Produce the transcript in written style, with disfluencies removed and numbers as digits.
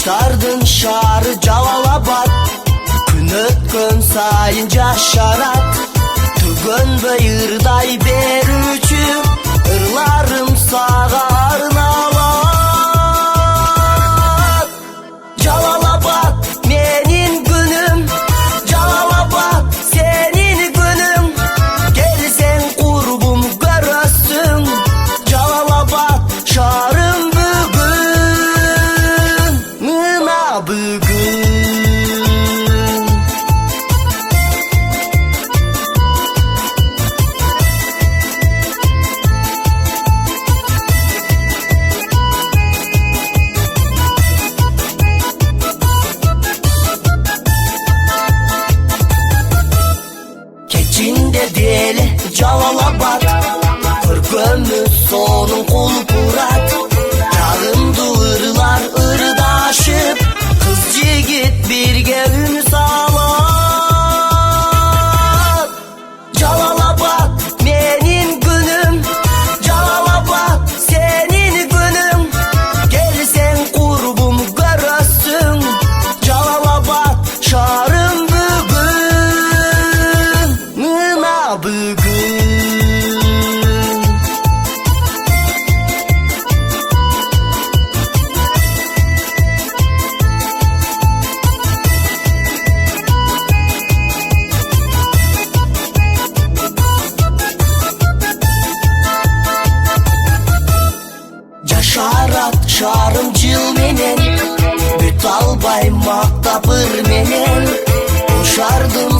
Kuşlardın şarı Жалал-Абад, күн өткөн сайын жашарат. Түгөн быйырдай берүүчү ырларым сага арналат. Жалал-Абад менин күнүм, Жалал-Абад сенин күнүң. Келсең курбум көрөсүң, Жалал-Абад шаарым бүгүн, мына бүгүн. Keçinde deli Жалал-Абад, көркөмүз сонун кулпурат. Жагымдуу ырlar ырдашып, кыз жигит бирге үн салат. Жалал-Абад менин күнүм, Жалал-Абад сенин күнүң. Келсең курбум көрөсүң, Жалал-Абад шаарым бүгүн, мына бүгүн. Жашарат шаарым жыл менен, бүт албай мактап ыр менен. Бул шаардын